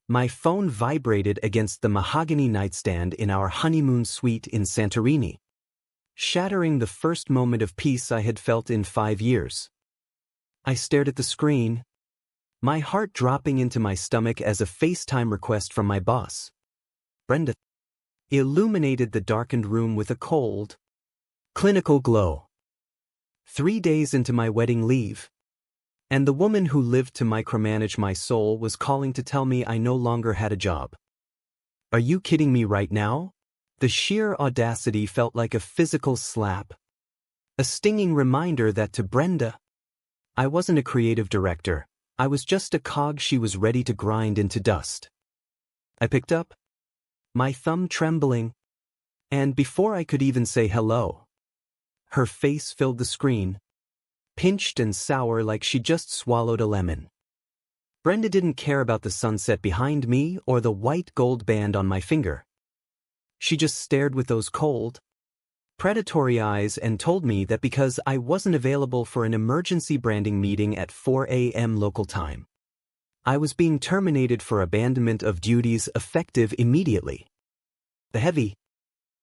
My phone vibrated against the mahogany nightstand in our honeymoon suite in Santorini, shattering the first moment of peace I had felt in 5 years. I stared at the screen, my heart dropping into my stomach as a FaceTime request from my boss, Brenda, illuminated the darkened room with a cold, clinical glow. 3 days into my wedding leave, and the woman who lived to micromanage my soul was calling to tell me I no longer had a job. Are you kidding me right now? The sheer audacity felt like a physical slap. A stinging reminder that to Brenda, I wasn't a creative director, I was just a cog she was ready to grind into dust. I picked up, my thumb trembling, and before I could even say hello, her face filled the screen, pinched and sour like she just swallowed a lemon. Brenda didn't care about the sunset behind me or the white gold band on my finger. She just stared with those cold, predatory eyes and told me that because I wasn't available for an emergency branding meeting at 4 a.m. local time, I was being terminated for abandonment of duties effective immediately. The heavy,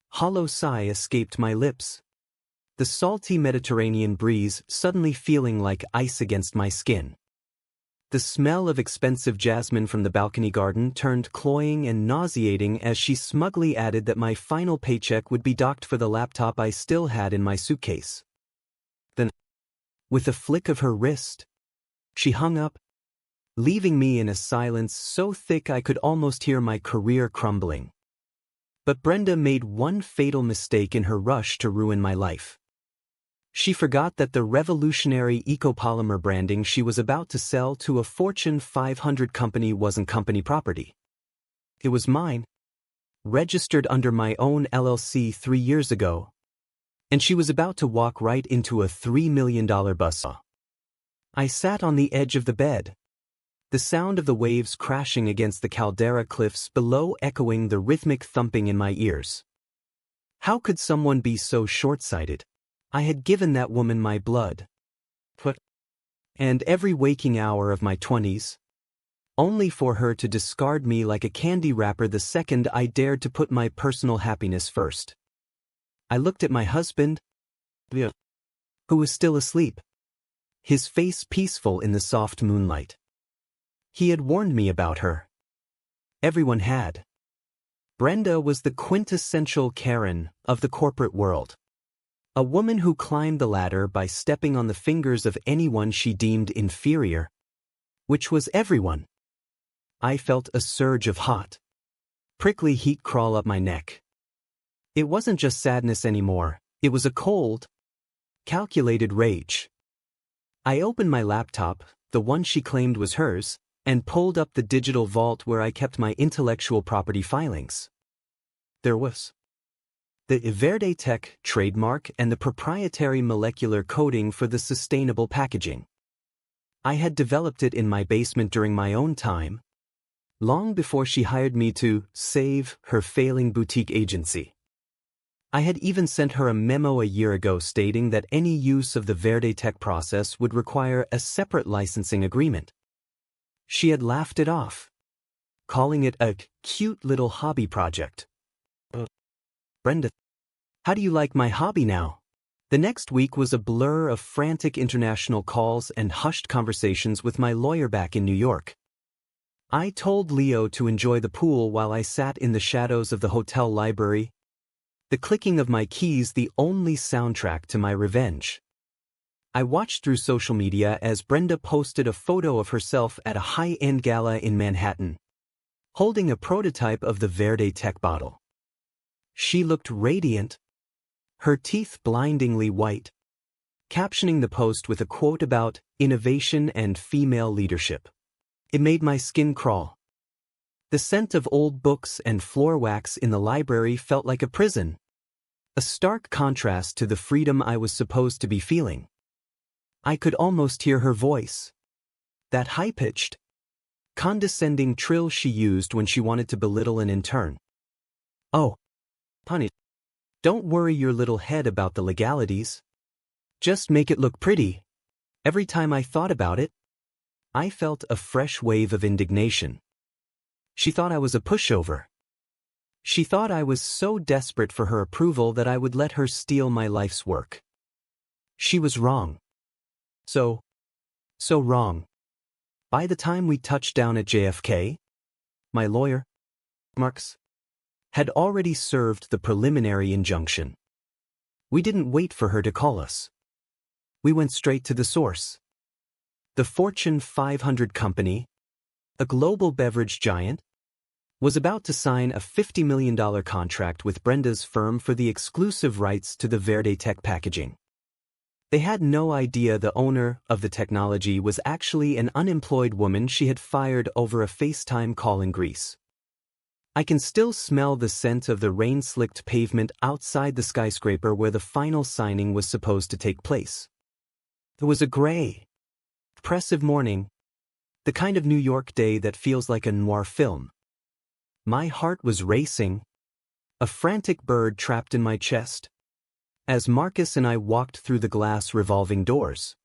hollow sigh escaped my lips, the salty Mediterranean breeze suddenly feeling like ice against my skin. The smell of expensive jasmine from the balcony garden turned cloying and nauseating as she smugly added that my final paycheck would be docked for the laptop I still had in my suitcase. Then, with a flick of her wrist, she hung up, leaving me in a silence so thick I could almost hear my career crumbling. But Brenda made one fatal mistake in her rush to ruin my life. She forgot that the revolutionary ecopolymer branding she was about to sell to a Fortune 500 company wasn't company property. It was mine, registered under my own LLC 3 years ago, and she was about to walk right into a $3 million buzzsaw. I sat on the edge of the bed, the sound of the waves crashing against the caldera cliffs below echoing the rhythmic thumping in my ears. How could someone be so short-sighted? I had given that woman my blood, and every waking hour of my 20s, only for her to discard me like a candy wrapper the second I dared to put my personal happiness first. I looked at my husband, who was still asleep, his face peaceful in the soft moonlight. He had warned me about her. Everyone had. Brenda was the quintessential Karen of the corporate world. A woman who climbed the ladder by stepping on the fingers of anyone she deemed inferior, which was everyone. I felt a surge of hot, prickly heat crawl up my neck. It wasn't just sadness anymore, it was a cold, calculated rage. I opened my laptop, the one she claimed was hers, and pulled up the digital vault where I kept my intellectual property filings. There was the Verde Tech trademark and the proprietary molecular coding for the sustainable packaging. I had developed it in my basement during my own time, long before she hired me to save her failing boutique agency. I had even sent her a memo a year ago stating that any use of the Verde Tech process would require a separate licensing agreement. She had laughed it off, calling it a cute little hobby project. Brenda, how do you like my hobby now? The next week was a blur of frantic international calls and hushed conversations with my lawyer back in New York. I told Leo to enjoy the pool while I sat in the shadows of the hotel library, the clicking of my keys the only soundtrack to my revenge. I watched through social media as Brenda posted a photo of herself at a high-end gala in Manhattan, holding a prototype of the Verde Tech bottle. She looked radiant, her teeth blindingly white, captioning the post with a quote about innovation and female leadership. It made my skin crawl. The scent of old books and floor wax in the library felt like a prison, a stark contrast to the freedom I was supposed to be feeling. I could almost hear her voice, that high-pitched, condescending trill she used when she wanted to belittle an intern. Oh, honey, don't worry your little head about the legalities. Just make it look pretty. Every time I thought about it, I felt a fresh wave of indignation. She thought I was a pushover. She thought I was so desperate for her approval that I would let her steal my life's work. She was wrong. So wrong. By the time we touched down at JFK, my lawyer, Marks, had already served the preliminary injunction. We didn't wait for her to call us. We went straight to the source. The Fortune 500 company, a global beverage giant, was about to sign a $50 million contract with Brenda's firm for the exclusive rights to the Verde Tech packaging. They had no idea the owner of the technology was actually an unemployed woman she had fired over a FaceTime call in Greece. I can still smell the scent of the rain-slicked pavement outside the skyscraper where the final signing was supposed to take place. It was a gray, oppressive morning, the kind of New York day that feels like a noir film. My heart was racing, a frantic bird trapped in my chest, as Marcus and I walked through the glass revolving doors.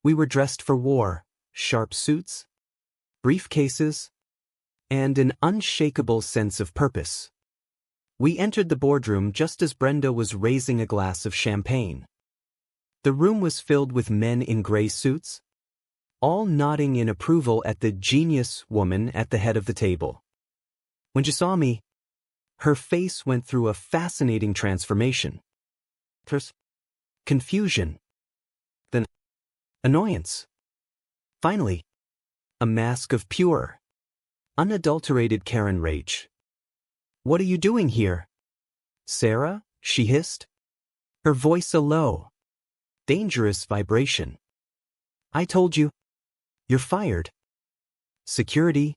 We were dressed for war, sharp suits, briefcases, and an unshakable sense of purpose. We entered the boardroom just as Brenda was raising a glass of champagne. The room was filled with men in gray suits, all nodding in approval at the genius woman at the head of the table. When she saw me, her face went through a fascinating transformation. First, confusion, then annoyance. Finally, a mask of pure, unadulterated Karen rage. "What are you doing here, Sarah?" she hissed, her voice a low, dangerous vibration. "I told you, you're fired. Security,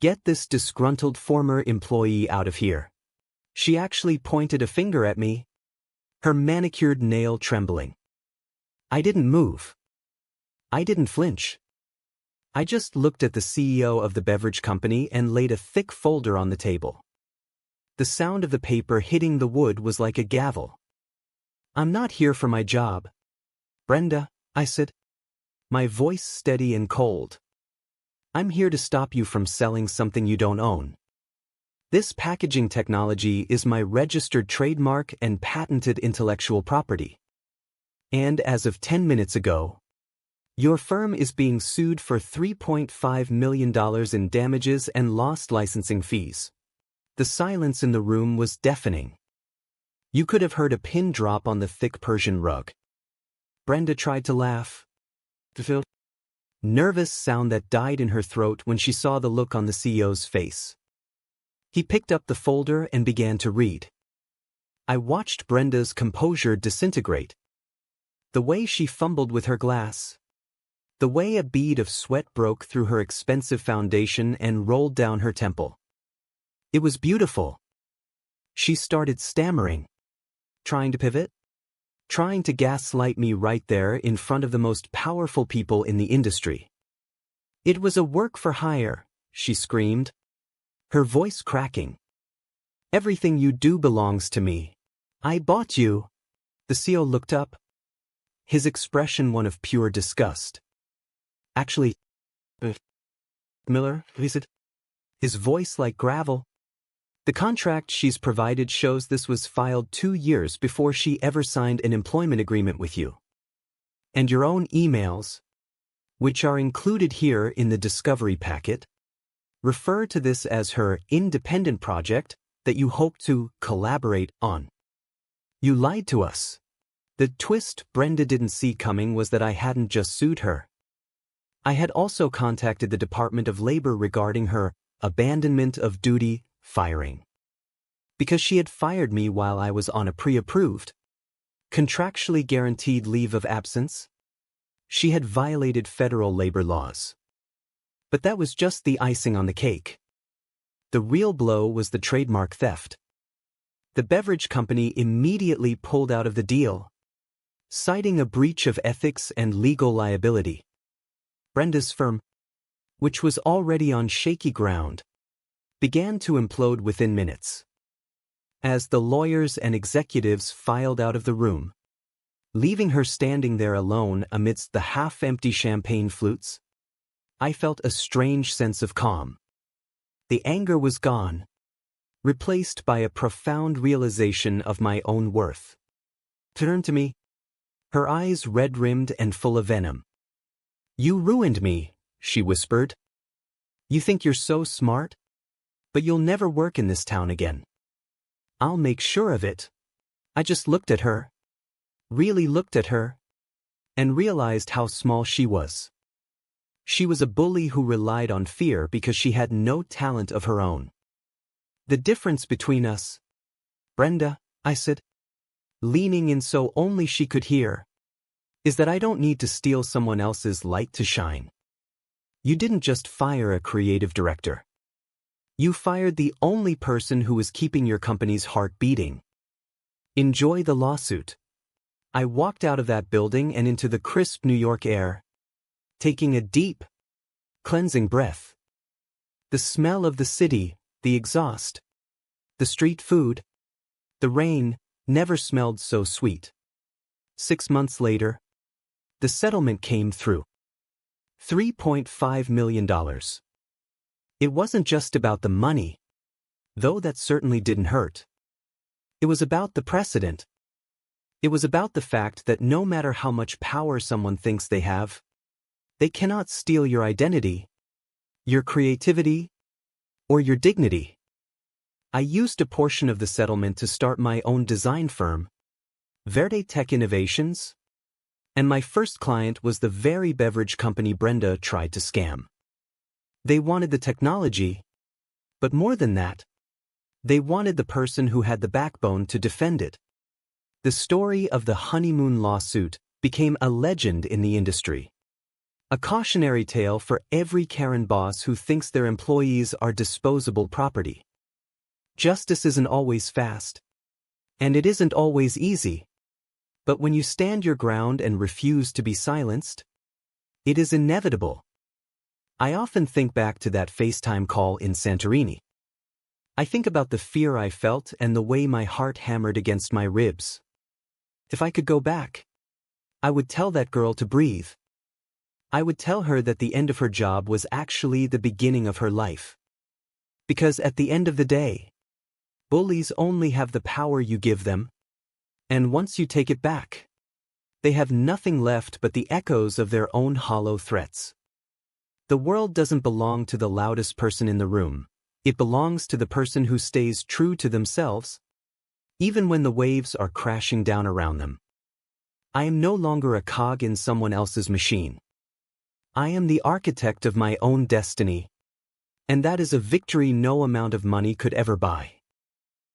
get this disgruntled former employee out of here." She actually pointed a finger at me, her manicured nail trembling. I didn't move. I didn't flinch. I just looked at the CEO of the beverage company and laid a thick folder on the table. The sound of the paper hitting the wood was like a gavel. "I'm not here for my job, Brenda," I said, my voice steady and cold. "I'm here to stop you from selling something you don't own. This packaging technology is my registered trademark and patented intellectual property. And as of 10 minutes ago, your firm is being sued for $3.5 million in damages and lost licensing fees." The silence in the room was deafening. You could have heard a pin drop on the thick Persian rug. Brenda tried to laugh. The nervous sound that died in her throat when she saw the look on the CEO's face. He picked up the folder and began to read. I watched Brenda's composure disintegrate. The way she fumbled with her glass. The way a bead of sweat broke through her expensive foundation and rolled down her temple. It was beautiful. She started stammering. Trying to pivot? Trying to gaslight me right there in front of the most powerful people in the industry. "It was a work for hire," she screamed, her voice cracking. "Everything you do belongs to me. I bought you." The CEO looked up, his expression one of pure disgust. "Actually, Miller," he said, his voice like gravel. "The contract she's provided shows this was filed 2 years before she ever signed an employment agreement with you. And your own emails, which are included here in the discovery packet, refer to this as her independent project that you hope to collaborate on. You lied to us." The twist Brenda didn't see coming was that I hadn't just sued her. I had also contacted the Department of Labor regarding her abandonment of duty firing. Because she had fired me while I was on a pre-approved, contractually guaranteed leave of absence, she had violated federal labor laws. But that was just the icing on the cake. The real blow was the trademark theft. The beverage company immediately pulled out of the deal, citing a breach of ethics and legal liability. Brenda's firm, which was already on shaky ground, began to implode within minutes. As the lawyers and executives filed out of the room, leaving her standing there alone amidst the half-empty champagne flutes, I felt a strange sense of calm. The anger was gone, replaced by a profound realization of my own worth. Turned to me, her eyes red-rimmed and full of venom. "You ruined me," she whispered. "You think you're so smart? But you'll never work in this town again." "I'll make sure of it." I just looked at her, really looked at her, and realized how small she was. She was a bully who relied on fear because she had no talent of her own. "The difference between us, Brenda," I said, leaning in so only she could hear, "is that I don't need to steal someone else's light to shine. You didn't just fire a creative director. You fired the only person who was keeping your company's heart beating. Enjoy the lawsuit." I walked out of that building and into the crisp New York air, taking a deep, cleansing breath. The smell of the city, the exhaust, the street food, the rain never smelled so sweet. 6 months later, the settlement came through. $3.5 million. It wasn't just about the money, though that certainly didn't hurt. It was about the precedent. It was about the fact that no matter how much power someone thinks they have, they cannot steal your identity, your creativity, or your dignity. I used a portion of the settlement to start my own design firm, Verde Tech Innovations, and my first client was the very beverage company Brenda tried to scam. They wanted the technology, but more than that, they wanted the person who had the backbone to defend it. The story of the Honeymoon lawsuit became a legend in the industry. A cautionary tale for every Karen boss who thinks their employees are disposable property. Justice isn't always fast, and it isn't always easy. But when you stand your ground and refuse to be silenced, it is inevitable. I often think back to that FaceTime call in Santorini. I think about the fear I felt and the way my heart hammered against my ribs. If I could go back, I would tell that girl to breathe. I would tell her that the end of her job was actually the beginning of her life. Because at the end of the day, bullies only have the power you give them, and once you take it back, they have nothing left but the echoes of their own hollow threats. The world doesn't belong to the loudest person in the room. It belongs to the person who stays true to themselves, even when the waves are crashing down around them. I am no longer a cog in someone else's machine. I am the architect of my own destiny, and that is a victory no amount of money could ever buy.